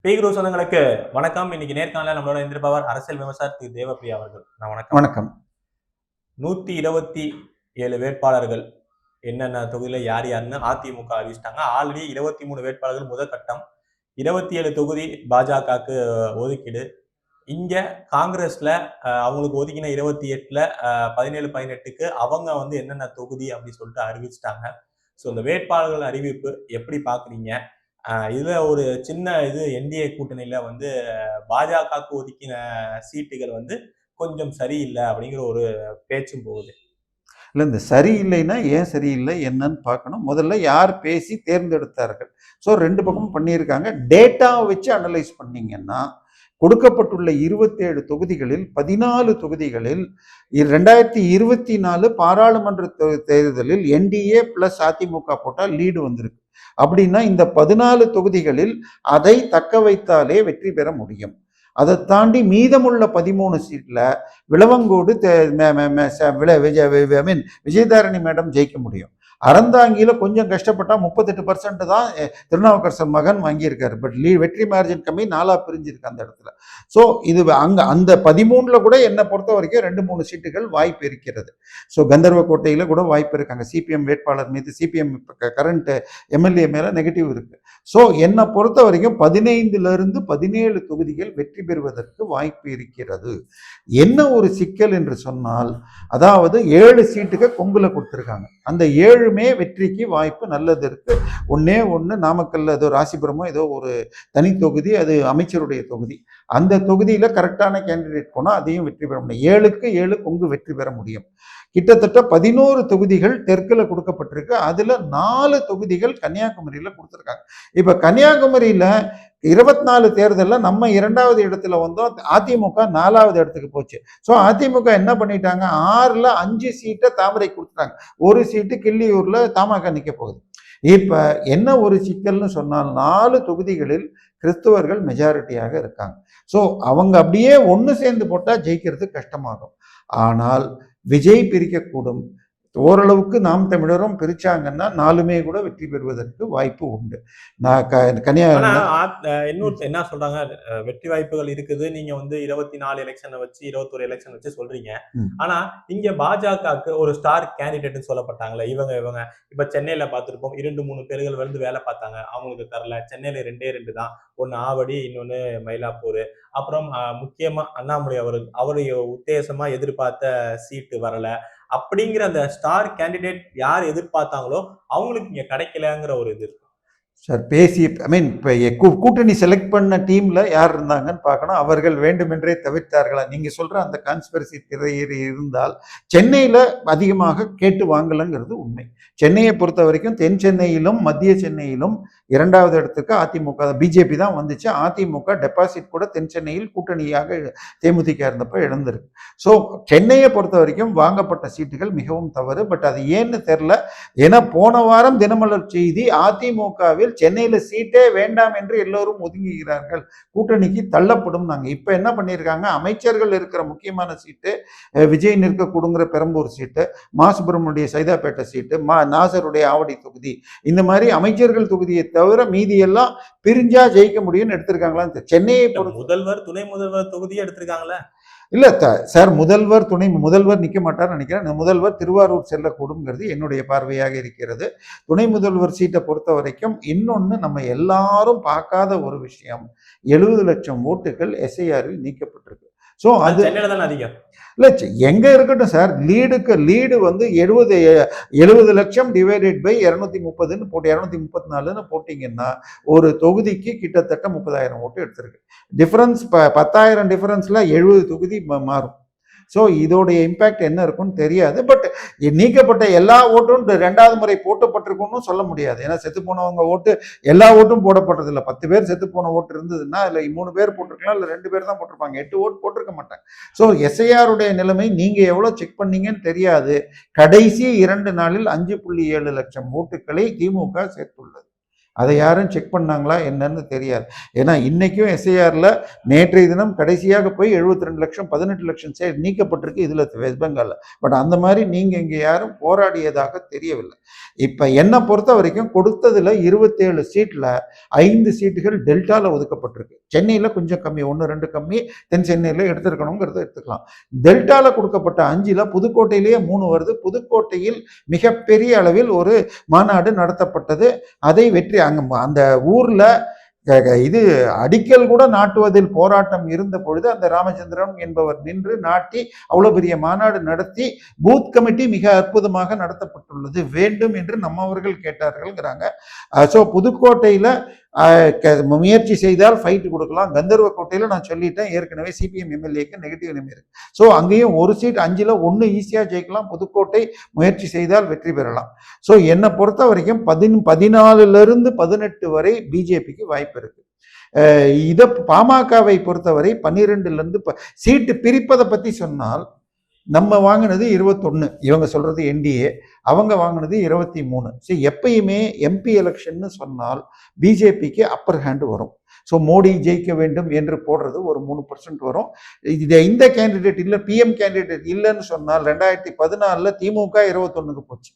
பீக்ரூ சொந்தங்களுக்கு வணக்கம். இன்னைக்கு நேர்காணல நம்மளோட இருந்திருப்பவர் அரசியல் விமர்சகர் திரு தேவப்பிரியா அவர்கள். வணக்கம். 127 வேட்பாளர்கள் என்னென்ன தொகுதியில யாருன்னு அதிமுக அறிவிச்சிட்டாங்க. ஆல்ரெடி 23 வேட்பாளர்கள் முதல் கட்டம், 27 தொகுதி பாஜகவுக்கு ஒதுக்கீடு. இங்க காங்கிரஸ்ல அவங்களுக்கு ஒதுக்கின 28ல 17, 18க்கு அவங்க என்னென்ன தொகுதி அப்படின்னு சொல்லிட்டு அறிவிச்சிட்டாங்க. ஸோ இந்த வேட்பாளர்கள் அறிவிப்பு எப்படி பாக்குறீங்க? இதுல ஒரு சின்ன என்டிஏ கூட்டணியில பாஜகவுக்கு ஒதுக்கின சீட்டுகள் கொஞ்சம் சரியில்லை அப்படிங்கிற ஒரு பேச்சும் போகுது. இல்லை, இந்த சரியில்லைன்னா ஏன் சரியில்லை என்னன்னு பார்க்கணும். முதல்ல யார் பேசி தேர்ந்தெடுத்தார்கள். ஸோ 2 பக்கமும் பண்ணியிருக்காங்க. டேட்டாவை வச்சு அனலைஸ் பண்ணீங்கன்னா கொடுக்கப்பட்டுள்ள 27 தொகுதிகளில் 14 தொகுதிகளில் 2024 பாராளுமன்ற தேர்தலில் என்டிஏ பிளஸ் அதிமுக போட்டால் லீடு வந்திருக்கு. அப்படின்னா இந்த 14 தொகுதிகளில் அதை தக்க வைத்தாலே வெற்றி பெற முடியும். அதை தாண்டி மீதமுள்ள 13 சீட்ல விளவங்கோடு விஜயதாரணி மேடம் ஜெயிக்க முடியும். அறந்தாங்கியில கொஞ்சம் கஷ்டப்பட்டா 38% தான் திருநாவுக்கரசர் மகன் வாங்கியிருக்காரு. பட் வெற்றி மார்ஜின் கம்மி, 4 பிரிஞ்சிருக்கு அந்த இடத்துல. ஸோ இது அங்க அந்த 13ல கூட என்னை பொறுத்த வரைக்கும் 2-3 சீட்டுகள் வாய்ப்பு இருக்கிறது. ஸோ கந்தர்வக்கோட்டையில கூட வாய்ப்பு இருக்காங்க. சிபிஎம் வேட்பாளர் மீது சிபிஎம் கரண்ட் எம்எல்ஏ மேல நெகட்டிவ் இருக்கு. ஸோ என்னை பொறுத்த வரைக்கும் 15 17 தொகுதிகள் வெற்றி பெறுவதற்கு வாய்ப்பு இருக்கிறது. என்ன ஒரு சிக்கல் என்று சொன்னால், அதாவது 7 சீட்டுக்கு கொங்குல கொடுத்துருக்காங்க. அந்த 7மே வெற்றிக்கு வாய்ப்பு நல்லது இருக்கு. ஒண்ணு நாமக்கல்ல ஏதோ ராசிபுரமோ ஏதோ ஒரு தனி தொகுதி, அது அமைச்சருடைய தொகுதி. அந்த தொகுதியில கரெக்டான கேண்டிடேட் போனா அதையும் வெற்றி பெற முடியும். 7க்கு 7 கொங்கு வெற்றி பெற முடியும். கிட்டத்தட்ட 11 தொகுதிகள் தெற்குல கொடுக்கப்பட்டிருக்கு. அதுல 4 தொகுதிகள் கன்னியாகுமரியில கொடுத்துருக்காங்க. இப்ப கன்னியாகுமரியில 24 தேர்தலில் நம்ம 2வது இடத்துல வந்தோம். அதிமுக 4வது இடத்துக்கு போச்சு. ஸோ அதிமுக என்ன பண்ணிட்டாங்க, 6ல் 5 சீட்டை தாமரை கொடுத்துட்டாங்க. 1 சீட்டு கிள்ளியூர்ல தமாக நிற்க போகுது. இப்ப என்ன ஒரு சிக்கல்னு சொன்னால், 4 தொகுதிகளில் கிறிஸ்துவர்கள் மெஜாரிட்டியாக இருக்காங்க. ஸோ அவங்க அப்படியே ஒன்று சேர்ந்து போட்டால் ஜெயிக்கிறது கஷ்டமாகும். ஆனால் விஜய் பிரிக்கக்கூடும். ஓரளவுக்கு நாம் தமிழரும் பிரிச்சாங்கன்னா 4மே கூட வெற்றி பெறுவதற்கு வாய்ப்பு உண்டு. இன்னொரு என்ன சொல்றாங்க, வெற்றி வாய்ப்புகள் இருக்குது. நீங்க 24 எலெக்ஷனை வச்சு 21 எலெக்ஷன் வச்சு சொல்றீங்க. ஆனா இங்க பாஜகவுக்கு ஒரு ஸ்டார் கேண்டிடேட் சொல்லப்பட்டாங்களே, இவங்க இப்ப சென்னையில பார்த்திருப்போம், 2-3 பேர்கள் வேலை பார்த்தாங்க, அவங்களுக்கு தரல. சென்னையில 2 தான், ஒன்னு ஆவடி, இன்னொன்னு மயிலாப்பூர். அப்புறம் முக்கியமா அண்ணாமலை அவருடைய உத்தேசமா எதிர்பார்த்த சீட்டு வரல. அப்படிங்கிற அந்த ஸ்டார் கேண்டிடேட் யார் எதிர்பார்த்தாங்களோ அவங்களுக்கு இங்க கிடைக்கலங்கிற ஒரு இது இருக்கு சார். பேசி இப்போ கூட்டணி செலக்ட் பண்ண டீம்ல யார் இருந்தாங்கன்னு பார்க்கணும். அவர்கள் வேண்டுமென்றே தவிர்த்தார்களா? நீங்க சொல்ற அந்த கான்ஸ்பிரசி திரையீர் இருந்தால் சென்னையில அதிகமாக கேட்டு வாங்கலங்கிறது உண்மை. சென்னையை பொறுத்த வரைக்கும் தென் சென்னையிலும் மத்திய சென்னையிலும் 2வது இடத்துக்கு அதிமுக பிஜேபி தான் வந்துச்சு. அதிமுக டெபாசிட் கூட தென் சென்னையில் கூட்டணியாக தேமுதிக இருந்தப்ப இழந்திருக்கு. ஸோ சென்னையை பொறுத்த வரைக்கும் வாங்கப்பட்ட சீட்டுகள் மிகவும் தவறு. பட் அது ஏன்னு தெரியல. ஏன்னா போன வாரம் தினமலர் செய்தி, அதிமுகவில் சென்னையில சீட்டே வேண்டாம் என்று எல்லோரும் ஒதுங்குகிறார்கள், கூட்டணிக்கு தள்ளப்படும். நாங்க இப்ப என்ன பண்ணியிருக்காங்க, அமைச்சர்கள் இருக்கிற முக்கியமான சீட்டு, விஜய் நிற்கக்கூடுங்கிற பெரம்பூர் சீட்டு, மா சுப்பிரமணிய சைதாப்பேட்டை சீட்டு, நாசருடைய ஆவடி தொகுதி, இந்த மாதிரி அமைச்சர்கள் தொகுதியை தவிர மீதி எல்லாம் பிரிஞ்சா ஜெயிக்க முடியும்னு எடுத்திருக்காங்களா? சென்னையை முதல்வர் துணை முதல்வர் தொகுதியை எடுத்திருக்காங்களா? இல்ல சார், துணை முதல்வர் நிற்க மாட்டார்னு நினைக்கிறேன். முதல்வர் திருவாரூர் செல்லக்கூடுங்கிறது என்னுடைய பார்வையாக இருக்கிறது. துணை முதல்வர் சீட்டை பொறுத்த வரைக்கும் இன்னொன்னு நம்ம எல்லாரும் பார்க்காத ஒரு விஷயம், 70 லட்சம் ஓட்டுகள் எஸ்ஐஆரில் நீக்கப்பட்டிருக்கு. ஸோ அது அதிகம் இல்லை, எங்க இருக்கட்டும் சார். லீடு 70 லட்சம் டிவைடட் பை 230ன்னு போட்டு 234ன்னு போட்டிங்கன்னா ஒரு தொகுதிக்கு கிட்டத்தட்ட 30,000 ஓட்டு எடுத்திருக்கு. டிஃபரன்ஸ் 10,000 டிஃபரன்ஸ்ல 70 தொகுதி மாறும். ஸோ இதோடைய இம்பேக்ட் என்ன இருக்குன்னு தெரியாது. பட் நீக்கப்பட்ட எல்லா ஓட்டும் 2வது முறை போட்டப்பட்டிருக்குன்னு சொல்ல முடியாது. ஏன்னா செத்து போனவங்க ஓட்டு எல்லா ஓட்டும் போடப்பட்டது இல்லை. 10 பேர் செத்து போன ஓட்டு இருந்ததுன்னா இல்லை 3 பேர் போட்டிருக்கலாம், இல்லை 2 பேர் தான் போட்டிருப்பாங்க, 8 ஓட்டு போட்டிருக்க மாட்டாங்க. ஸோ எஸ்ஐஆருடைய நிலைமை நீங்க எவ்வளோ செக் பண்ணீங்கன்னு தெரியாது. கடைசி 2 நாளில் 5.7 லட்சம் ஓட்டுக்களை திமுக சேர்த்துள்ளது. அதை யாரும் செக் பண்ணாங்களா என்னன்னு தெரியாது. ஏன்னா இன்னைக்கும் எஸ்ஐஆரில் நேற்றைய தினம் கடைசியாக போய் 72 லட்சம் 18 லட்சம் நீக்கப்பட்டிருக்கு இதில் வெஸ்ட் பெங்காலில். பட் அந்த மாதிரி நீங்கள் இங்கே யாரும் போராடியதாக தெரியவில்லை. இப்போ என்னை பொறுத்த வரைக்கும் கொடுத்ததில் 27 சீட்டில் 5 சீட்டுகள் டெல்டாவில் ஒதுக்கப்பட்டிருக்கு. சென்னையில் கொஞ்சம் கம்மி, 1-2 கம்மி, தென் சென்னையில் எடுத்துருக்கணுங்கிறத எடுத்துக்கலாம். டெல்டாவில் கொடுக்கப்பட்ட 5ல் புதுக்கோட்டையிலேயே 3 வருது. புதுக்கோட்டையில் மிகப்பெரிய அளவில் ஒரு மாநாடு நடத்தப்பட்டது. அதை வெற்றி அந்த ஊர்ல இது அடிக்கல் கூட நாட்டுவதில் போராட்டம் இருந்த பொழுது அந்த ராமச்சந்திரன் என்பவர் நின்று நாட்டி அவ்வளவு பெரிய மாநாடு நடத்தி பூத் கமிட்டி மிக அற்புதமாக நடத்தப்பட்டுள்ளது. வேண்டும் என்று நம்மவர்கள் கேட்டார்கள்ங்கிறாங்க. ஸோ புதுக்கோட்டையில முயற்சி செய்தால் ஃபைட் கொடுக்கலாம். கந்தர்வ கோட்டையில் நான் சொல்லிட்டேன் ஏற்கனவே, சிபிஎம் எம்எல்ஏக்கு நெகட்டிவ் நிலைமை இருக்கு. ஸோ அங்கேயும் ஒரு சீட் 5ல் 1 ஈஸியாக ஜெயிக்கலாம். புதுக்கோட்டை முயற்சி செய்தால் வெற்றி பெறலாம். ஸோ என்னை பொறுத்த வரைக்கும் 14 18 வரை பிஜேபிக்கு வாய்ப்பு இருக்கு. இதை பாமகவை பொறுத்தவரை 12 சீட்டு பிரிப்பதை பற்றி சொன்னால் நம்ம வாங்கினது 21, இவங்க சொல்றது என்டிஏ, அவங்க வாங்கினது 23. ஸோ எப்பயுமே எம்பி எலெக்ஷன் சொன்னால் பிஜேபிக்கு அப்பர் ஹேண்டு வரும். ஸோ மோடி ஜெயிக்க வேண்டும் என்று போடுறது ஒரு 3% வரும். இந்த கேண்டிடேட் இல்லை, பிஎம் கேண்டிடேட் இல்லைன்னு சொன்னால் 2014 திமுக 21க்கு போச்சு.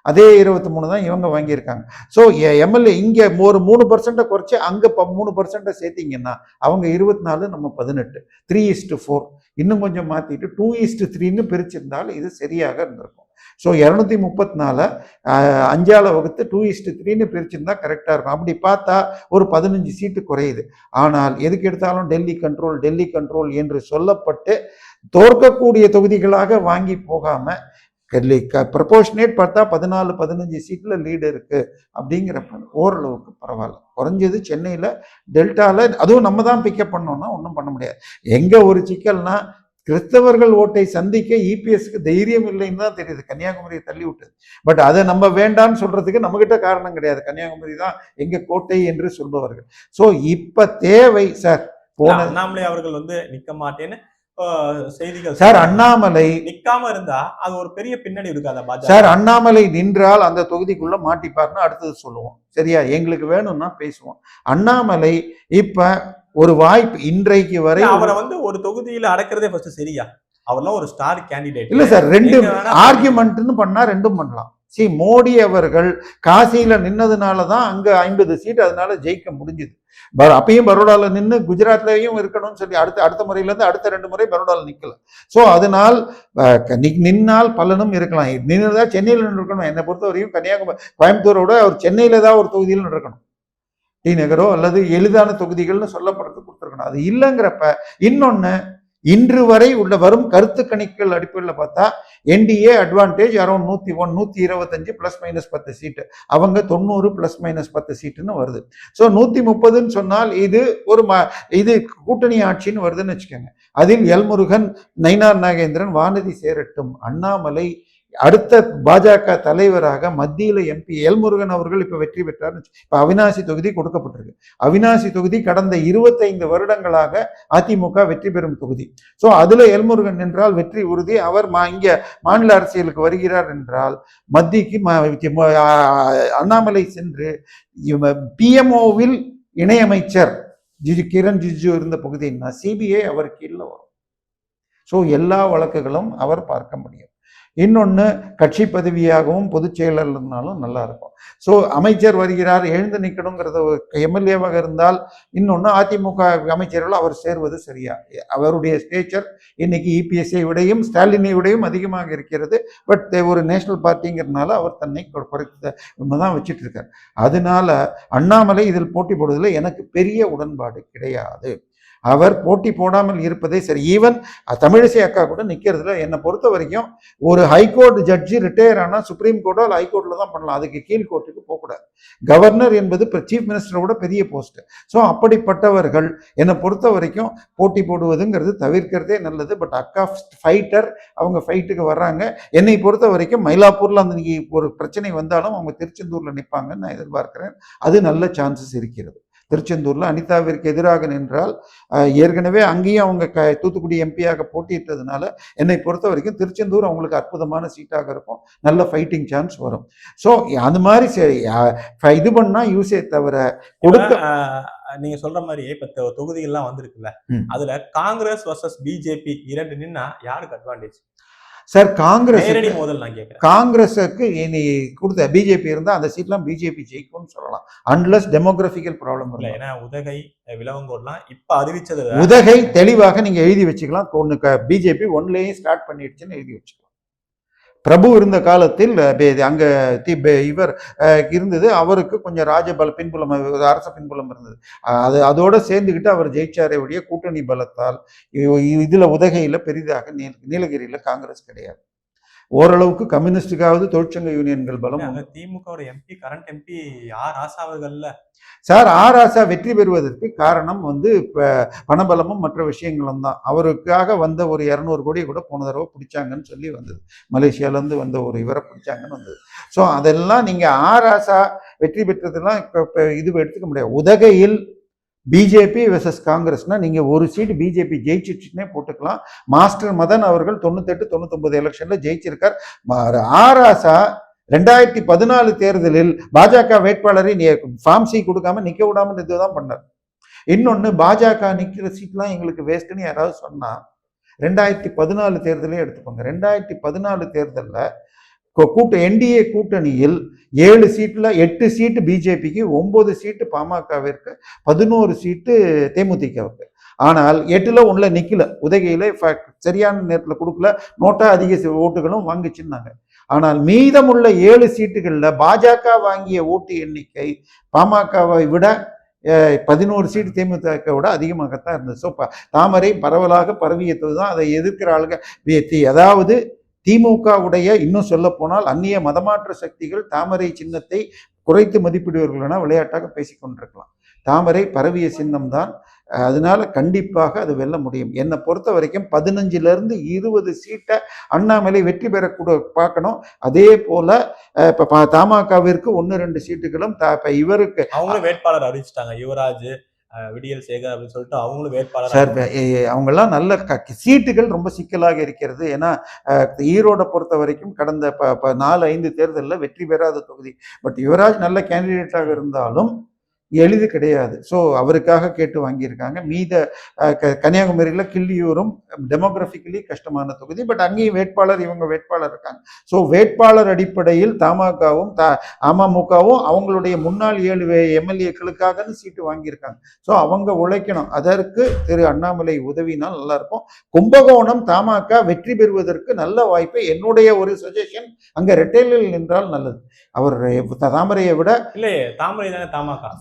அதே 23 தான் இவங்க வாங்கியிருக்காங்க. ஸோ எம்எல்ஏ இங்கே ஒரு 3% குறைச்சி அங்கே 3% சேர்த்திங்கன்னா அவங்க 24, நம்ம 18, 3:4. இன்னும் கொஞ்சம் மாற்றிட்டு 2:3ன்னு பிரிச்சிருந்தால் இது சரியாக இருந்திருக்கும். ஸோ 234 5ஆல் வகுத்து 2:3ன்னு பிரிச்சிருந்தா கரெக்டாக இருக்கும். அப்படி பார்த்தா ஒரு 15 சீட்டு குறையுது. ஆனால் எதுக்கு எடுத்தாலும் டெல்லி கண்ட்ரோல் என்று சொல்லப்பட்டு தோற்கக்கூடிய தொகுதிகளாக வாங்கி போகாம ப்ரொபோர்ஷனேட் பார்த்தா 14-15 சீட்டில் லீடு இருக்கு. அப்படிங்கிறப்ப ஓரளவுக்கு பரவாயில்ல. குறைஞ்சது சென்னையில் டெல்டாவில் அதுவும் நம்ம தான் பிக்கப் பண்ணோம்னா ஒன்றும் பண்ண முடியாது. எங்கே ஒரு சிக்கல்னா கிறிஸ்தவர்கள் ஓட்டை சந்திக்க இபிஎஸ்க்கு தைரியம் இல்லைன்னு தான் தெரியுது. கன்னியாகுமரியை தள்ளி விட்டது. பட் அதை நம்ம வேண்டான்னு சொல்றதுக்கு நம்மகிட்ட காரணம் கிடையாது. கன்னியாகுமரி தான் எங்க கோட்டை என்று சொல்பவர்கள். ஸோ இப்ப தேவை சார் அண்ணாமலை அவர்கள் நிக்க மாட்டேன்னு செய்திகள் சார். அண்ணாமலை நிக்காம இருந்தா அது ஒரு பெரிய பின்னணி இருக்காத சார். அண்ணாமலை நின்றால் அந்த தொகுதிக்குள்ள மாட்டிப்பார்னு அடுத்தது சொல்லுவோம். சரியா? எங்களுக்கு வேணும்னா பேசுவோம். அண்ணாமலை இப்ப ஒரு வாய்ப்பு இன்றைக்கு வரை அவரை ஒரு தொகுதியில அடக்கிறதே ஃபர்ஸ்ட் சரியா? அவர்லாம் ஒரு ஸ்டார் கேண்டிடேட் இல்ல சார். ரெண்டு ஆர்குமெண்ட்னு பண்ணா ரெண்டும் பண்ணலாம். மோடி அவர்கள் காசியில நின்னதுனாலதான் அங்க 50 சீட் அதனால ஜெயிக்க முடிஞ்சுது. அப்பயும் பரோடால நின்று குஜராத்லயும் இருக்கணும்னு சொல்லி அடுத்த முறையில இருந்து அடுத்த 2 முறை பரோடால நிக்கல. சோ அதனால் நின்னால் பலனும் இருக்கலாம். நின்றுதான் சென்னையில நின்று இருக்கணும். என்னை பொறுத்த வரையும் கன்னியாகுமரி கோயம்புத்தூரோட அவர் சென்னையில தான் ஒரு தொகுதியில் இருக்கணும். டி நகரோ அல்லது எளிதான தொகுதிகள்னு சொல்லப்படுறது கொடுத்துருக்கணும். அது இல்லைங்கிறப்ப இன்னொன்னு இன்று வரை உள்ள வரும் கருத்து கணிப்புகள் அடிப்படையில் பார்த்தா என்டிஏ அட்வான்டேஜ் அரௌண்ட் 101 125 +- 10 சீட்டு, அவங்க 90 +- 10 சீட்டுன்னு வருது. ஸோ 130ன்னு சொன்னால் இது ஒரு இது கூட்டணி ஆட்சின்னு வருதுன்னு வச்சுக்கோங்க. அதில் எல்முருகன், நயினார் நாகேந்திரன், வானதி சேரட்டும், அண்ணாமலை அடுத்த பாஜக தலைவராக மத்தியில் எம்பி எல்முருகன் அவர்கள் இப்ப வெற்றி பெற்றார். இப்ப அவினாசி தொகுதி கொடுக்கப்பட்டிருக்கு. அவினாசி தொகுதி கடந்த 25 வருடங்களாக அதிமுக வெற்றி பெறும் தொகுதி. சோ அதுல எல்முருகன் என்றால் வெற்றி உறுதி. அவர் இங்க மாநில அரசியலுக்கு வருகிறார் என்றால் மத்திக்கு அண்ணாமலை சென்று பிஎம்ஓவில் இணையமைச்சர் கிரண் ரிஜிஜு இருந்த பகுதின்னா சிபிஐ அவர் கீழே வரும். ஸோ எல்லா வழக்குகளும் அவர் பார்க்க முடியும். இன்னொன்று கட்சி பதவியாகவும் பொதுச் செயலர் இருந்தாலும் நல்லா இருக்கும். ஸோ அமைச்சர் வருகிறார் எழுந்து நிற்கணுங்கிறத எம்எல்ஏவாக இருந்தால் இன்னொன்று அதிமுக அமைச்சர்கள் அவர் சேர்வது சரியா? அவருடைய ஸ்டேச்சர் இன்னைக்கு இபிஎஸ்ஐ விடையும் ஸ்டாலினை விடையும் அதிகமாக இருக்கிறது. பட் ஒரு நேஷனல் பார்ட்டிங்கிறதுனால அவர் தன்னை குறைத்த தான் வச்சுட்டு இருக்கார். அதனால அண்ணாமலை இதில் போட்டி போடுவதில் எனக்கு பெரிய உடன்பாடு கிடையாது. அவர் போட்டி போடாமல் இருப்பதே சரி. ஈவன் தமிழிசை அக்கா கூட நிக்கிறதுல என்னை பொறுத்த வரைக்கும் ஒரு ஹைகோர்ட் ஜட்ஜி ரிட்டையர் ஆனா சுப்ரீம் கோர்ட்டோ அல்ல ஹைகோர்ட்ல தான் பண்ணலாம். அதுக்கு கீழ் கோர்ட்டுக்கு போகக்கூடாது. கவர்னர் என்பது சீஃப் மினிஸ்டரோட பெரிய போஸ்ட். ஸோ அப்படிப்பட்டவர்கள் என்னை பொறுத்த வரைக்கும் போட்டி போடுவதுங்கிறது தவிர்க்கிறதே நல்லது. பட் அக்கா ஃபைட்டர், அவங்க ஃபைட்டுக்கு வர்றாங்க. என்னை பொறுத்த வரைக்கும் மயிலாப்பூர்ல அந்த ஒரு பிரச்சனை வந்தாலும் அவங்க திருச்செந்தூர்ல நிற்பாங்கன்னு நான் எதிர்பார்க்கிறேன். அது நல்ல சான்சஸ் இருக்கிறது. திருச்செந்தூர்ல அனிதாவிற்கு எதிராக நின்றால் ஏற்கனவே அங்கேயும் அவங்க தூத்துக்குடி எம்பியாக போட்டியிட்டதுனால என்னை பொறுத்த வரைக்கும் திருச்செந்தூர் அவங்களுக்கு அற்புதமான சீட்டாக இருக்கும், நல்ல ஃபைட்டிங் சான்ஸ் வரும். ஸோ அது மாதிரி இது பண்ணா யூஸே தவிர கொடுக்க நீங்க சொல்ற மாதிரி இப்ப தொகுதிகள்லாம் வந்திருக்குல்ல, அதுல காங்கிரஸ் வர்சஸ் பிஜேபி 2 நின்னா யாருக்கு அட்வான்டேஜ் சார்? காங்கிரஸ் நேரடி மோதல் நான் கேட்கிறேன். காங்கிரஸுக்கு இனி கொடுத்த பிஜேபி இருந்தால் அந்த சீட்லாம் பிஜேபி ஜெயிக்கும்னு சொல்லலாம், அன்லஸ் டெமோகிராபிக்கல் ப்ராப்ளம் இல்லை. ஏன்னா உதகை விலவங்கோட்லாம் இப்ப அறிவிச்சது உதகை தெளிவாக நீங்க எழுதி வச்சுக்கலாம், ஒன்று பிஜேபி ஒன்லேயும் ஸ்டார்ட் பண்ணிடுச்சுன்னு எழுதி வச்சுக்கலாம். பிரபு இருந்த காலத்தில் அங்க இவர் இருந்தது, அவருக்கு கொஞ்சம் ராஜபல பின்புலம், அரச பின்புலம் இருந்தது. அதோட சேர்ந்துக்கிட்டு அவர் ஜெயிச்சாரே உடைய கூட்டணி பலத்தால் இதுல உதகையில பெரிதாக நீலகிரியில காங்கிரஸ் கிடையாது. ஓரளவுக்கு கம்யூனிஸ்டுக்காவது தொழிற்சங்க யூனியன்கள் பலம். திமுக எம்பி கரண்ட் எம்பி ஆர் ஆசா அவர்கள்ல சார், ஆர் ஆசா வெற்றி பெறுவதற்கு காரணம் பணபலமும் மற்ற விஷயங்களும் தான். அவருக்காக வந்த ஒரு 200 கோடி கூட போன தடவை பிடிச்சாங்கன்னு சொல்லி வந்தது, மலேசியாவிலேருந்து வந்த ஒரு இவரை பிடிச்சாங்கன்னு வந்தது. ஸோ அதெல்லாம் நீங்க ஆர் ஆசா வெற்றி பெற்றதெல்லாம் இப்போ இது எடுத்துக்க முடியாது. உதகையில் பிஜேபி வெர்சஸ் காங்கிரஸ்னா நீங்க ஒரு சீட்டு பிஜேபி ஜெயிச்சிச்சுன்னே போட்டுக்கலாம். மாஸ்டர் மதன் அவர்கள் 98-99 எலெக்ஷன்ல ஜெயிச்சிருக்கார். ஆர் ஆசா 2014 தேர்தலில் பாஜக வேட்பாளரை ஃபார்ம் சி கொடுக்காம நிக்க விடாம இதுதான் பண்ணார். இன்னொன்னு, பாஜக நிக்கிற சீட்லாம் எங்களுக்கு வேஸ்ட்னு யாராவது சொன்னா 2014 தேர்தலே எடுத்துக்கோங்க. 2014 தேர்தலில் என்டிஏ கூட்டணியில் 7 சீட்ல 8 சீட்டு பிஜேபிக்கு, 9 சீட்டு பாமகவிற்கு, 11 சீட்டு தேமுதிகவுக்கு. ஆனால் 8ல் 1ல நிக்கல. உதகையில சரியான நேரத்தில் கொடுக்கல, நோட்டா அதிக ஓட்டுகளும் வாங்கிச்சுன்னாங்க. ஆனால் மீதமுள்ள 7 சீட்டுகள்ல பாஜக வாங்கிய ஓட்டு எண்ணிக்கை பாமகவை விட 11 சீட்டு தேமுதிக விட அதிகமாகத்தான் இருந்தது. ஸோ தாமரை பரவலாக பரவியது தான். அதை எதிர்க்கிற ஆளுங்க, அதாவது திமுகவுடைய, இன்னும் சொல்ல போனால் அந்நிய மதமாற்ற சக்திகள் தாமரை சின்னத்தை குறைத்து மதிப்பிடுவர்கள்னா விளையாட்டாக பேசிக்கொண்டிருக்கலாம். தாமரை பரவிய சின்னம் தான், அதனால கண்டிப்பாக அது வெல்ல முடியும். என்னை பொறுத்த வரைக்கும் 15லிருந்து 20 சீட்டை அண்ணாமலை வெற்றி பெறக்கூட பார்க்கணும். அதே போல இப்ப தமாகவிற்கு 1-2 சீட்டுகளும் இவருக்கு அவங்களும் வேட்பாளர் அறிவிச்சிட்டாங்க, யுவராஜ், விடியல் சேகர் அப்படின்னு சொல்லிட்டு அவங்களும் வேட்பாளர். சார், அவங்கெல்லாம் நல்ல சீட்டுகள் ரொம்ப சிக்கலாக இருக்கிறது. ஏன்னா ஈரோட பொறுத்த வரைக்கும் கடந்த 4-5 தேர்தலில் வெற்றி பெறாத தொகுதி. பட் யுவராஜ் நல்ல கேண்டிடேட்டாக இருந்தாலும் எளிது கிடையாது. ஸோ அவருக்காக கேட்டு வாங்கியிருக்காங்க. மீத கன்னியாகுமரியில் கிள்ளியூரும் டெமோகிராபிக்கலி கஷ்டமான தொகுதி. பட் அங்கேயும் இவங்க வேட்பாளர் இருக்காங்க. ஸோ வேட்பாளர் அடிப்படையில் தமாகவும் அமமுகவும் அவங்களுடைய முன்னாள் 7 எம்எல்ஏக்களுக்காக சீட்டு வாங்கியிருக்காங்க. ஸோ அவங்க உழைக்கணும். அதற்கு திரு அண்ணாமலை உதவினால் நல்லா இருக்கும். கும்பகோணம் தமாக வெற்றி பெறுவதற்கு நல்ல வாய்ப்பு. என்னுடைய ஒரு சஜஷன், அங்க ரெட்டைலில் நின்றால் நல்லது. அவர் தாமரையை விட இல்லையே, தாமரை தானே தமாக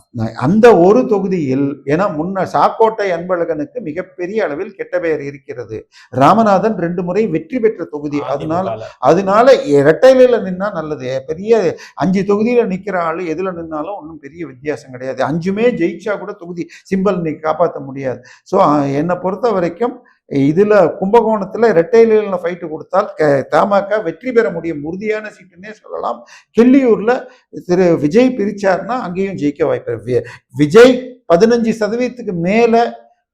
அந்த ஒரு தொகுதியில். ஏன்னா சாக்கோட்டை அன்பழகனுக்கு மிகப்பெரிய அளவில் கெட்ட பெயர் இருக்கிறது. ராமநாதன் 2 முறை வெற்றி பெற்ற தொகுதி. அதனால இரட்டையில நின்னா நல்லது. பெரிய 5 தொகுதியில நிக்கிற ஆளு எதுல நின்னாலும் ஒன்றும் பெரிய வித்தியாசம் கிடையாது. 5மே ஜெயிச்சா கூட தொகுதி சிம்பல் நீ காப்பாற்ற முடியாது. ஸோ என்னை பொறுத்த வரைக்கும் இதுல கும்பகோணத்துல ரெட்டையில ஃபைட்டு கொடுத்தால் தமாக வெற்றி பெற முடியும், உறுதியான சீட்டுன்னே சொல்லலாம். கிள்ளியூர்ல திரு விஜய் பிரிச்சார்னா அங்கேயும் ஜெயிக்க வாய்ப்பு. விஜய் 15% மேல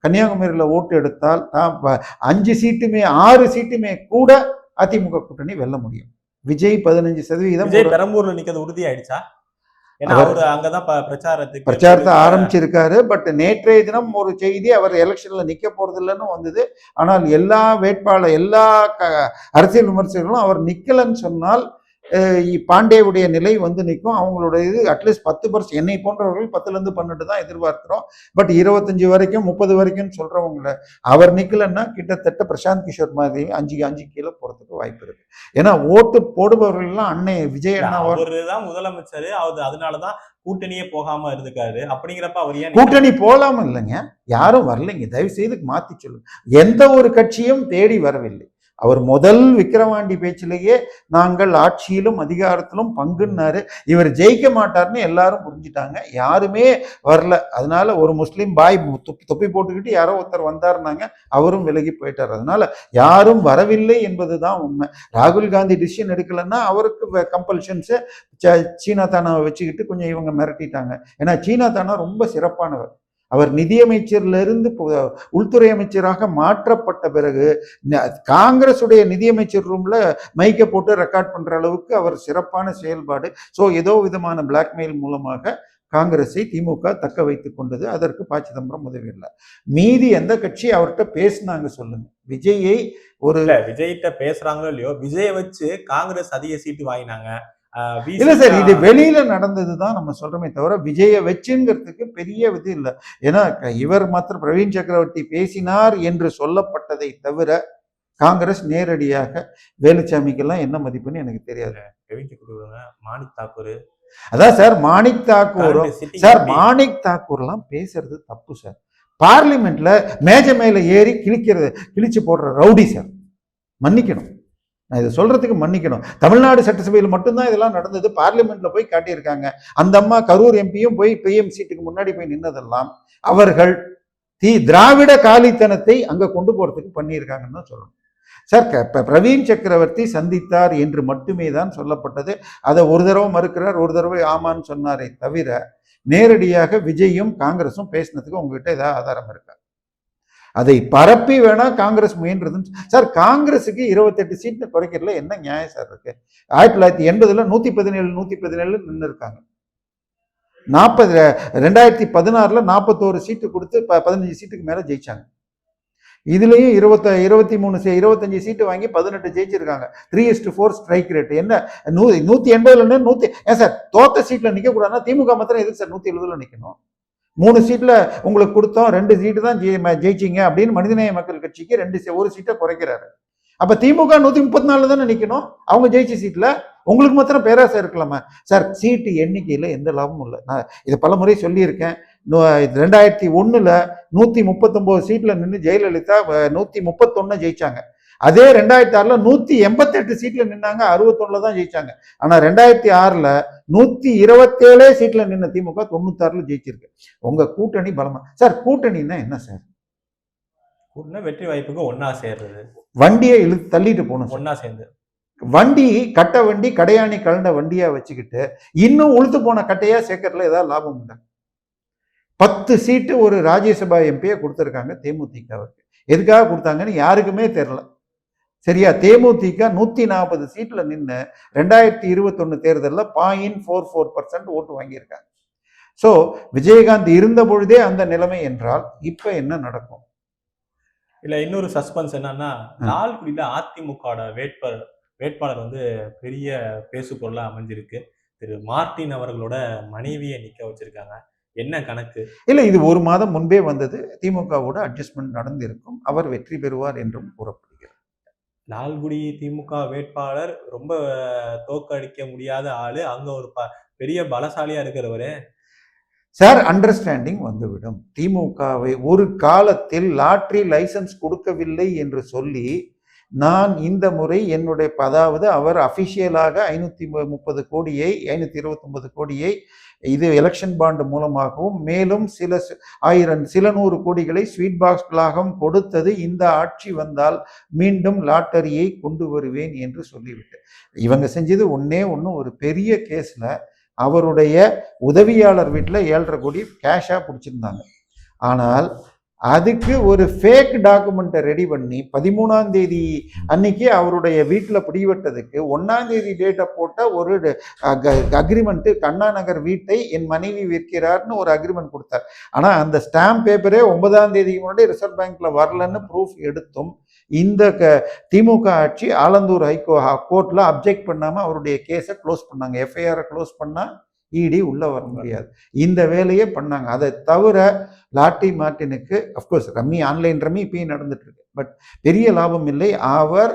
கன்னியாகுமரியில ஓட்டு எடுத்தால் 5 சீட்டுமே 6 சீட்டுமே கூட அதிமுக கூட்டணி வெல்ல முடியும். விஜய் 15%. பெரம்பூர்ல நிக்கிறது உறுதி ஆயிடுச்சா? பிரச்சாரத்தை ஆரம்பிச்சிருக்காரு. பட் நேற்றைய தினம் ஒரு செய்தி, அவர் எலெக்ஷன்ல நிக்க போறது இல்லைன்னு வந்தது. ஆனால் எல்லா அரசியல் விமர்சகர்களும் அவர் நிக்கலன்னு சொன்னால் பாண்டேவுடைய நிலை வந்து நிற்கும். அவங்களுடைய இது அட்லீஸ்ட் 10%, என்னை போன்றவர்கள் 10லேருந்து 12 தான் எதிர்பார்க்கிறோம். பட் 25 வரைக்கும் 30 வரைக்கும் சொல்றவங்கள அவர் நிக்கலன்னா கிட்டத்தட்ட பிரசாந்த் கிஷோர் மாதிரி 5 கீழே போறதுக்கு வாய்ப்பு இருக்கு. ஏன்னா ஓட்டு போடுபவர்கள் எல்லாம் அன்னை விஜய் அண்ணா தான் முதலமைச்சர், அதனாலதான் கூட்டணியே போகாம இருந்துக்காரு. அப்படிங்கிறப்ப அவர் ஏன் கூட்டணி போலாம இல்லைங்க, யாரும் வரலைங்க. தயவு செய்து மாத்தி சொல்லுங்க. எந்த ஒரு கட்சியும் தேடி வரவில்லை. அவர் முதல் விக்கிரவாண்டி பேச்சிலேயே நாங்கள் ஆட்சியிலும் அதிகாரத்திலும் பங்குன்னாரு. இவர் ஜெயிக்க மாட்டார்னு எல்லாரும் புரிஞ்சுட்டாங்க, யாருமே வரல. அதனால ஒரு முஸ்லீம் பாய் தொப்பி போட்டுக்கிட்டு யாரோ ஒருத்தர் வந்தாருனாங்க, அவரும் விலகி போயிட்டார். அதனால யாரும் வரவில்லை என்பதுதான் உண்மை. ராகுல் காந்தி டிசிஷன் எடுக்கலன்னா அவருக்கு கம்பல்ஷன்ஸ் சீனா தானாவை வச்சுக்கிட்டு கொஞ்சம் இவங்க மிரட்டிட்டாங்க. ஏன்னா சீனா தானா ரொம்ப சிறப்பானவர். அவர் நிதியமைச்சரிலிருந்து உள்துறை அமைச்சராக மாற்றப்பட்ட பிறகு காங்கிரஸுடைய நிதியமைச்சர் ரூம்ல மைக்க போட்டு ரெக்கார்ட் பண்ற அளவுக்கு அவர் சிறப்பான செயல்பாடு. ஸோ ஏதோ விதமான பிளாக்மெயில் மூலமாக காங்கிரஸை திமுக தக்க வைத்துக் கொண்டது. அதற்கு ப. சிதம்பரம் உதவி இல்லை. மீதி எந்த கட்சி அவர்கிட்ட பேசினாங்க சொல்லுங்க? விஜயை ஒரு விஜய்கிட்ட பேசுறாங்களோ இல்லையோ, விஜயை வச்சு காங்கிரஸ் அதிக சீட்டு வாங்கினாங்க. இல்ல சார், இது வெளியில நடந்ததுதான் நம்ம சொல்றோமே தவிர விஜய வச்சுங்கிறதுக்கு பெரிய இது இல்லை. ஏன்னா இவர் மாத்திரம் பிரவீன் சக்கரவர்த்தி பேசினார் என்று சொல்லப்பட்டதை தவிர காங்கிரஸ் நேரடியாக வேலுச்சாமிக்கெல்லாம் என்ன மதிப்புன்னு எனக்கு தெரியாது. மாணிக் தாக்கூர், அதான் சார் மாணிக் தாக்கூரும் சார் மாணிக் தாக்கூர்லாம் பேசுறது தப்பு சார். பார்லிமெண்ட்ல மேஜை மேல ஏறி கிழிச்சு போடுற ரவுடி சார். மன்னிக்கணும், நான் இதை சொல்றதுக்கு மன்னிக்கணும். தமிழ்நாடு சட்டசபையில் மட்டும்தான் இதெல்லாம் நடந்தது. பார்லிமெண்ட்ல போய் காட்டியிருக்காங்க. அந்த அம்மா கரூர் எம்பியும் போய் பிஎம் சீட்டுக்கு முன்னாடி போய் நின்னதெல்லாம் அவர்கள் திராவிட காலித்தனத்தை அங்க கொண்டு போறதுக்கு பண்ணியிருக்காங்கன்னு தான் சொல்லணும் சார். பிரவீன் சக்கரவர்த்தி சந்தித்தார் என்று மட்டுமே தான் சொல்லப்பட்டது. அதை ஒரு தடவை மறுக்கிறார், ஒரு தடவை ஆமான்னு சொன்னாரே தவிர நேரடியாக விஜயும் காங்கிரஸும் பேசினதுக்கு உங்ககிட்ட ஏதாவது ஆதாரம் இருக்கா? அதை பரப்பி வேணா காங்கிரஸ் முயன்றதுன்னு சார். காங்கிரஸுக்கு 28 சீட்டு குறைக்கிறதுல என்ன நியாயம் சார் இருக்கு? 1980 117 நின்று இருக்காங்க. 2016 41 சீட்டு கொடுத்து 15 சீட்டுக்கு மேல ஜெயிச்சாங்க. இதுலயும் 25 சீட்டு வாங்கி 18 ஜெயிச்சிருக்காங்க. 3:4 ஸ்ட்ரைக் ரேட். என்ன 180 ஏன் சார் தோத்த சீட்ல நிக்க கூடாதுன்னா திமுக மாத்திரம் எதுக்கு சார் 170 நிக்கணும்? 3 சீட்ல உங்களுக்கு கொடுத்தோம், 2 சீட்டு தான் ஜெயிச்சிங்க அப்படின்னு மனிதநேய மக்கள் கட்சிக்கு ஒரு சீட்டை குறைக்கிறாரு. அப்ப திமுக 134 தானே நிக்கணும். அவங்க ஜெயிச்ச சீட்ல உங்களுக்கு மாத்திரம் பேராசை இருக்கலாமா சார்? சீட்டு எண்ணிக்கையில எந்த லாபமும் இல்லை. நான் இதை பல முறை சொல்லியிருக்கேன். 2001 139 சீட்ல நின்று ஜெயலலிதா 131 ஜெயிச்சாங்க. அதே 2006 188 சீட்ல நின்னாங்க, 61 தான் ஜெயிச்சாங்க. ஆனா 2006 127 சீட்ல நின்ன திமுக 96 ஜெயிச்சிருக்கு. உங்க கூட்டணி பலமா சார்? கூட்டணின்னா என்ன சார்? வெற்றி வாய்ப்புக்கு ஒன்னா சேர்றது, வண்டியை தள்ளிட்டு போகணும். ஒன்னா சேர்ந்து வண்டி கட்ட வண்டி கடையாணி கலந்த வண்டியா வச்சுக்கிட்டு இன்னும் உளுத்து போன கட்டையா சேர்க்கறதுல ஏதாவது லாபம் உண்டா? 10 சீட்டு ஒரு ராஜ்யசபா எம்பியை கொடுத்துருக்காங்க தேமுதிகவுக்கு. எதுக்காக கொடுத்தாங்கன்னு யாருக்குமே தெரியல. சரியா? தேமுதிக 140 சீட்ல நின்று 2021 தேர்தலில் 0.44% ஓட்டு வாங்கியிருக்காங்க. ஸோ விஜயகாந்த் இருந்த பொழுதே அந்த நிலைமை என்றால் இப்ப என்ன நடக்கும்? இல்ல இன்னொரு சஸ்பென்ஸ் என்னன்னா, லால்குடியில அதிமுக வேட்பாளர் வந்து பெரிய பேசு பொருளா அமைஞ்சிருக்கு. திரு மார்டின் அவர்களோட மனைவியை நிக்க வச்சிருக்காங்க. என்ன கணக்கு? இல்ல, இது ஒரு மாதம் முன்பே வந்தது. திமுகவோட அட்ஜஸ்ட்மெண்ட் நடந்திருக்கும். அவர் வெற்றி பெறுவார் என்றும் கூறப்படுகிறது. லால்குடி திமுக வேட்பாளர் ரொம்ப தோக்கடிக்க முடியாத ஆளு, அங்க ஒரு பெரிய பலசாலியா இருக்கிறவரு சார். அண்டர்ஸ்டாண்டிங் வந்துவிடும். திமுகவை ஒரு காலத்தில் லாட்ரி லைசன்ஸ் கொடுக்கவில்லை என்று சொல்லி நான் இந்த முறை என்னுடைய அதாவது அவர் அபிஷியலாக 530 கோடியை 529 கோடியை இது எலெக்ஷன் பாண்ட் மூலமாகவும் மேலும் சில 100 கோடிகளை ஸ்வீட் பாக்ஸ்களாகவும் கொடுத்தது. இந்த ஆட்சி வந்தால் மீண்டும் லாட்டரியை கொண்டு வருவேன் என்று சொல்லிவிட்டு இவங்க செஞ்சது ஒன்னே ஒன்று, ஒரு பெரிய கேஸ்ல அவருடைய உதவியாளர் வீட்டில் 7.5 கோடி கேஷா பிடிச்சிருந்தாங்க. ஆனால் அதுக்கு ஒரு ஃபேக் டாக்குமெண்ட்டை ரெடி பண்ணி 13ஆம் தேதி அன்னைக்கு அவருடைய வீட்டில் பிடிவட்டதுக்கு 1ஆம் தேதி டேட்டை போட்ட ஒரு அக்ரிமெண்ட்டு, கண்ணா நகர் வீட்டை என் மனைவி விற்கிறார்னு ஒரு அக்ரிமெண்ட் கொடுத்தார். ஆனால் அந்த ஸ்டாம்ப் பேப்பரே 9ஆம் தேதிக்கு முன்னாடி ரிசர்வ் பேங்க்ல வரலன்னு ப்ரூஃப் எடுத்தும் இந்த திமுக ஆட்சி ஆலந்தூர் கோர்ட்ல அப்ஜெக்ட் பண்ணாம அவருடைய கேஸை க்ளோஸ் பண்ணாங்க. எஃப்ஐஆரை க்ளோஸ் பண்ணா இடி உள்ள வர முடியாது. இந்த வேலையே பண்ணாங்க. அதை தவிர லாட்டி மார்ட்டினுக்கு அஃப்கோர்ஸ் ரம்மி, ஆன்லைன் ரம்மி இப்பயும் நடந்துட்டு இருக்கு, பட் பெரிய லாபம் இல்லை. அவர்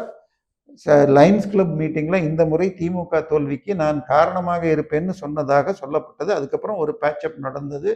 லயன்ஸ் கிளப் மீட்டிங்ல இந்த முறை திமுக தோல்விக்கு நான் காரணமாக இருப்பேன்னு சொன்னதாக சொல்லப்பட்டது. அதுக்கப்புறம் ஒரு பேட்சப் நடந்தது.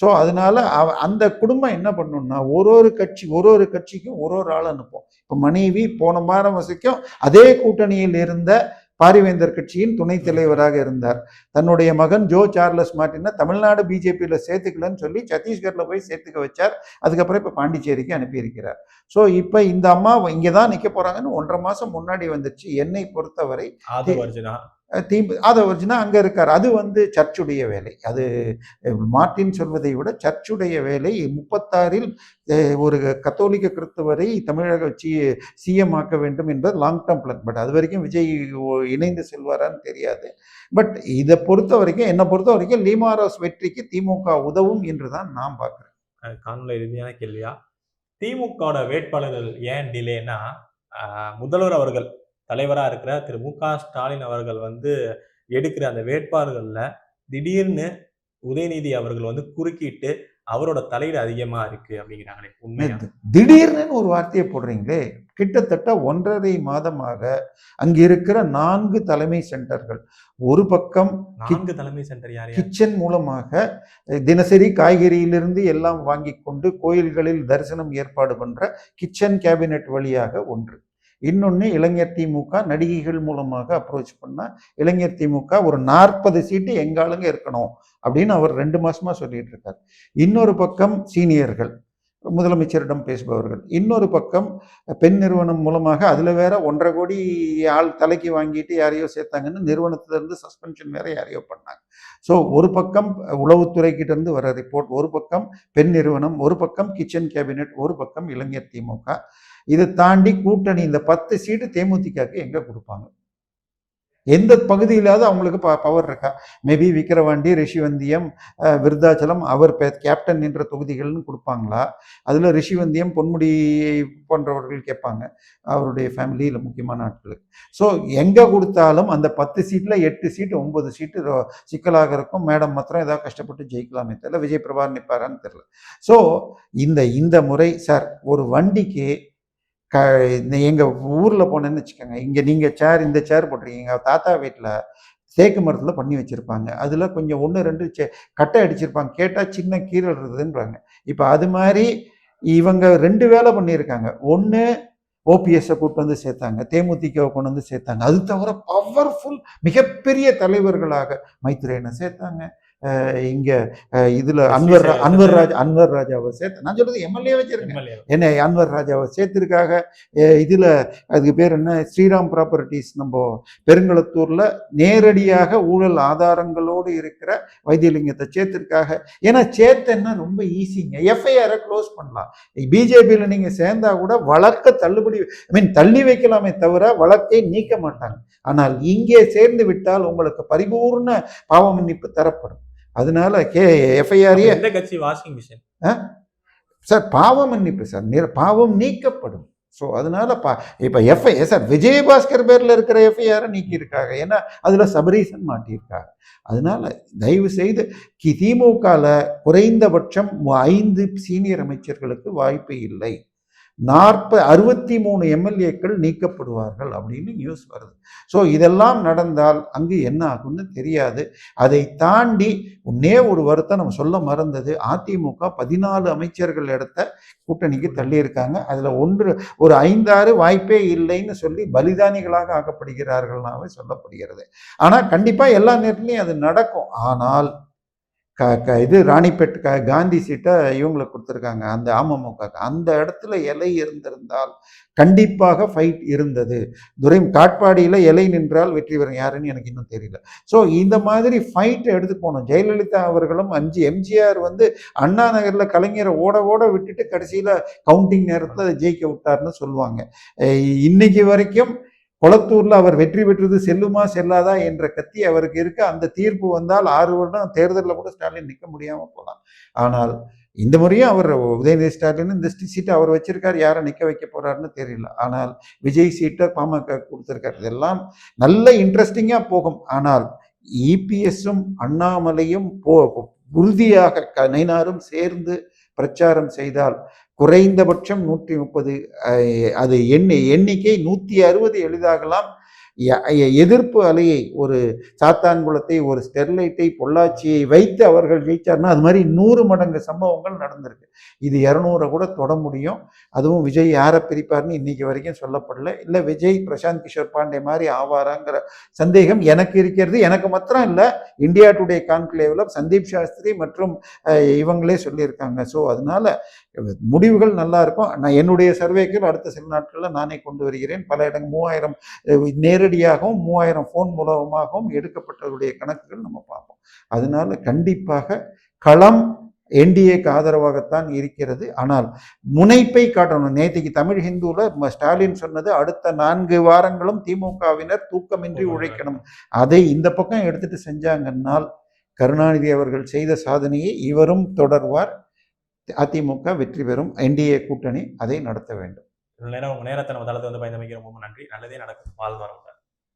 ஸோ அதனால அந்த குடும்பம் என்ன பண்ணும்னா ஒரு கட்சிக்கும் ஒரு ஆள் அனுப்பும். இப்போ மனைவி போன வாரம் வரைக்கும் அதே கூட்டணியில் இருந்த பாரிவேந்தர் கட்சியின் துணைத் தலைவராக இருந்தார். தன்னுடைய மகன் ஜோ சார்லஸ் மார்ட்டினை தமிழ்நாடு பிஜேபியில் சேர்த்துக்கலன்னு சொல்லி சத்தீஸ்கர்ல போய் சேர்த்துக்க வச்சார். அதுக்கப்புறம் இப்போ பாண்டிச்சேரிக்கு அனுப்பியிருக்கிறார். ஸோ இப்போ இந்த அம்மா இங்கே தான் நிற்க போறாங்கன்னு 1.5 மாசம் முன்னாடி வந்துச்சு. என்னை பொறுத்தவரை ஆதவர்ஜுனா அங்க இருக்கார். அது சர்ச்சுடைய வேலை. அது மார்ட்டின் சொல்வதை விட சர்ச்சுடைய வேலை. 36இல் ஒரு கத்தோலிக்க கிறிஸ்தவரை தமிழக சிஎம் ஆக்க வேண்டும் என்பது லாங் டேர்ம் பிளான். பட் அது வரைக்கும் விஜய் இணைந்து செல்வாரான்னு தெரியாது. பட் இதை பொறுத்த வரைக்கும் என்னை பொறுத்த வரைக்கும் லீமாரோஸ் வெற்றிக்கு திமுக உதவும் என்றுதான் நான் பார்க்கிறேன். காணொலி இறுதியான கேள்வியா, திமுக வேட்பாளர்கள் ஏன் டிலேனா, முதல்வர் அவர்கள் தலைவராக இருக்கிற திரு மு.க. ஸ்டாலின் அவர்கள் எடுக்கிற அந்த வேட்பாளர்கள்ல திடீர்னு உதயநிதி அவர்கள் குறுக்கிட்டு அவரோட தலையீடு அதிகமா இருக்கு அப்படிங்கிறாங்களே, உண்மையா? திடீர்னு ஒரு வார்த்தையை போடுறீங்களே. கிட்டத்தட்ட 1.5 மாதமாக அங்க இருக்கிற 4 தலைமை சென்டர்கள், ஒரு பக்கம் 4 தலைமை சென்டர் யார் கிச்சன் மூலமாக தினசரி காய்கறியிலிருந்து எல்லாம் வாங்கி கொண்டு கோயில்களில் தரிசனம் ஏற்பாடு பண்ற கிச்சன் கேபினெட் வழியாக ஒன்று. இன்னொன்று இளைஞர் திமுக நடிகைகள் மூலமாக அப்ரோச் பண்ணா இளைஞர் திமுக ஒரு 40 சீட்டு எங்காளுங்க இருக்கணும் அப்படின்னு அவர் 2 மாசமா சொல்லிட்டு இருக்கார். இன்னொரு பக்கம் சீனியர்கள் முதலமைச்சரிடம் பேசுபவர்கள், இன்னொரு பக்கம் பெண் நிறுவனம் மூலமாக அதுல வேற 1.5 கோடி ஆள் தலைக்கு வாங்கிட்டு யாரையோ சேர்த்தாங்கன்னு நிறுவனத்துல இருந்து சஸ்பென்ஷன் வேற யாரையோ பண்ணாங்க. ஸோ ஒரு பக்கம் உளவுத்துறை கிட்ட இருந்து வர ரிப்போர்ட், ஒரு பக்கம் பெண் நிறுவனம், ஒரு பக்கம் கிச்சன் கேபினெட், ஒரு பக்கம் இளைஞர் திமுக. இதை தாண்டி கூட்டணி இந்த 10 சீட்டு தேமுதிகக்கு எங்க கொடுப்பாங்க? எந்த பகுதியிலாவது அவங்களுக்கு பவர் இருக்கா? மேபி விக்கிரவாண்டி, ரிஷிவந்தியம், விருத்தாச்சலம் அவர் கேப்டன் என்ற தொகுதிகள்னு கொடுப்பாங்களா? அதுல ரிஷிவந்தியம், பொன்முடி போன்றவர்கள் கேட்பாங்க, அவருடைய ஃபேமிலியில் முக்கியமான ஆட்களுக்கு. ஸோ எங்க கொடுத்தாலும் அந்த 10 சீட்ல 8 சீட்டு 9 சீட்டு சிக்கலாக இருக்கும். மேடம் மாத்திரம் ஏதாவது கஷ்டப்பட்டு ஜெயிக்கலாமே தெரியல, விஜய் பிரபார் நிற்பாரான்னு தெரியல. ஸோ இந்த முறை சார் ஒரு வண்டிக்கு எங்கள் ஊரில் போனேன்னு வச்சுக்கோங்க, இங்கே நீங்கள் இந்த சேர் போட்டிருக்கீங்க, தாத்தா வீட்டில் தேக்கு மரத்தில் பண்ணி வச்சுருப்பாங்க, அதில் கொஞ்சம் 1-2 கட்டை அடிச்சிருப்பாங்க, கேட்டால் சின்ன கீரல் இருக்குதுன்றாங்க. இப்போ அது மாதிரி இவங்க 2 வேலை பண்ணியிருக்காங்க. ஒன்று ஓபிஎஸ்ஸை கூட்டு சேர்த்தாங்க, தேமுதிகவை கொண்டு சேர்த்தாங்க. அது தவிர பவர்ஃபுல் மிகப்பெரிய தலைவர்களாக மைத்ரேயனை சேர்த்தாங்க. இங்க இதுல அன்வர் ராஜாவை சேர்த்து, நான் சொல்றது எம்எல்ஏ வச்சிருக்கேன் என்ன, அன்வர் ராஜாவை சேர்த்திருக்காங்க. இதுல அதுக்கு பேர் என்ன, ஸ்ரீராம் ப்ராப்பர்ட்டிஸ் நம்ம பெருங்குளத்தூர்ல நேரடியாக ஊழல் ஆதாரங்களோடு இருக்கிற வைத்தியலிங்கத்தை சேர்த்திருக்காங்க. ஏன்னா சேர்த்தன்னா ரொம்ப ஈஸிங்க, எஃப்ஐஆரை க்ளோஸ் பண்ணலாம். பிஜேபியில நீங்க சேர்ந்தா கூட வழக்க தள்ளி வைக்கலாமே தவிர வழக்கை நீக்க மாட்டாங்க. ஆனால் இங்கே சேர்ந்து விட்டால் உங்களுக்கு பரிபூர்ண பாவ மன்னிப்பு தரப்படும். அதனால எஃப்ஐஆர் கட்சி வாஷிங் மிஷின் சார், பாவ மன்னிப்பு சார், பாவம் நீக்கப்படும். ஸோ அதனால இப்போ எஃப்ஐஆர் சார் விஜயபாஸ்கர் பேர்ல இருக்கிற எஃப்ஐஆரை நீக்கியிருக்காங்க, ஏன்னா அதுல சபரீசன் மாட்டியிருக்காங்க. அதனால தயவு செய்து திமுகல குறைந்தபட்சம் 5 சீனியர் அமைச்சர்களுக்கு வாய்ப்பு இல்லை, 63 எம்எல்ஏக்கள் நீக்கப்படுவார்கள் அப்படின்னு நியூஸ் வருது. ஸோ இதெல்லாம் நடந்தால் அங்கு என்ன ஆகும்னு தெரியாது. அதை தாண்டி ஒரு வருத்தம் நம்ம சொல்ல மறந்தது, அதிமுக 14 அமைச்சர்கள் இடத்த கூட்டணிக்கு தள்ளியிருக்காங்க. அதுல ஒரு 5-6 வாய்ப்பே இல்லைன்னு சொல்லி பலிதானிகளாக ஆக்கப்படுகிறார்கள்னாவே சொல்லப்படுகிறது. ஆனா கண்டிப்பா எல்லா நேரத்துலையும் அது நடக்கும். ஆனால் இது ராணிப்பேட் காந்தி சீட்டை இவங்களுக்கு கொடுத்துருக்காங்க, அந்த அமமுக. அந்த இடத்துல இலை இருந்திருந்தால் கண்டிப்பாக ஃபைட் இருந்தது. காட்பாடியில் இலை நின்றால் வெற்றி பெறும் யாருன்னு எனக்கு இன்னும் தெரியல. ஸோ இந்த மாதிரி ஃபைட்டை எடுத்து போனோம். ஜெயலலிதா அவர்களும் எம்ஜிஆர் அண்ணா நகரில் கலைஞரை ஓட விட்டுட்டு கடைசியில் கவுண்டிங் நேரத்தில் ஜெயிக்க விட்டார்னு சொல்லுவாங்க. இன்னைக்கு வரைக்கும் கொளத்தூர்ல அவர் வெற்றி பெற்றது செல்லுமா செல்லாதா என்ற கத்தி அவருக்கு இருக்கு. அந்த தீர்ப்பு வந்தால் 6 வருடம் தேர்தலில் கூட ஸ்டாலின் நிற்க முடியாம போகலாம். ஆனால் இந்த முறையும் அவர் உதயநிதி ஸ்டாலின் இந்த சீட்டை அவர் வச்சிருக்காரு, யாரை நிற்க வைக்க போறாருன்னு தெரியல. ஆனால் விஜய் சீட்டை பாமக கொடுத்திருக்காரு. இதெல்லாம் நல்ல இன்ட்ரெஸ்டிங்கா போகும். ஆனால் இபிஎஸும் அண்ணாமலையும் உறுதியாக நைனாரும் சேர்ந்து பிரச்சாரம் செய்தால் குறைந்தபட்சம் 130, அது எண்ணிக்கை 160 எளிதாகலாம். எதிர்ப்பு அலையை, ஒரு சாத்தான்குளத்தை, ஒரு ஸ்டெர்லைட்டை, பொள்ளாச்சியை வைத்து அவர்கள் ஜெயிச்சார்னா அது மாதிரி 100 மடங்கு சம்பவங்கள் நடந்திருக்கு. இது 200 கூட தொட முடியும். அதுவும் விஜய் யாரை பிரிப்பார்னு இன்னைக்கு வரைக்கும் சொல்லப்படல. இல்லை விஜய் பிரசாந்த் கிஷோர் பாண்டே மாதிரி ஆவாராங்கிற சந்தேகம் எனக்கு இருக்கிறது. எனக்கு மாத்திரம் இல்லை, இந்தியா டுடே கான்க்ளேவில் சந்தீப் சாஸ்திரி மற்றும் இவங்களே சொல்லியிருக்காங்க. ஸோ அதனால முடிவுகள் நல்லா இருக்கும். நான் என்னுடைய சர்வேக்கள் அடுத்த சில நாட்களில் நானே கொண்டு வருகிறேன். பல இடங்கள் 3000 நேரடியாகவும் 3000 ஃபோன் மூலமாகவும் எடுக்கப்பட்டவருடைய கணக்குகள் நம்ம பார்ப்போம். அதனால கண்டிப்பாக களம் என்டிஏக்கு ஆதரவாகத்தான் இருக்கிறது. ஆனால் முனைப்பை காட்டணும். நேற்றுக்கு தமிழ் ஹிந்துவில் ஸ்டாலின் சொன்னது, அடுத்த 4 வாரங்களும் திமுகவினர் தூக்கமின்றி உழைக்கணும். அதை இந்த பக்கம் எடுத்துட்டு செஞ்சாங்கன்னால் கருணாநிதி அவர்கள் செய்த சாதனையை இவரும் தொடர்வார். அதிமுக வெற்றி பெறும். என்டிஏ கூட்டணி அதை நடத்த வேண்டும். நேரம் உங்க நேரத்தை நம்ம தளத்தை வந்து பயந்தமைக்கு ரொம்ப நன்றி. நல்லதே நடக்கும். வாழ்வாரம்.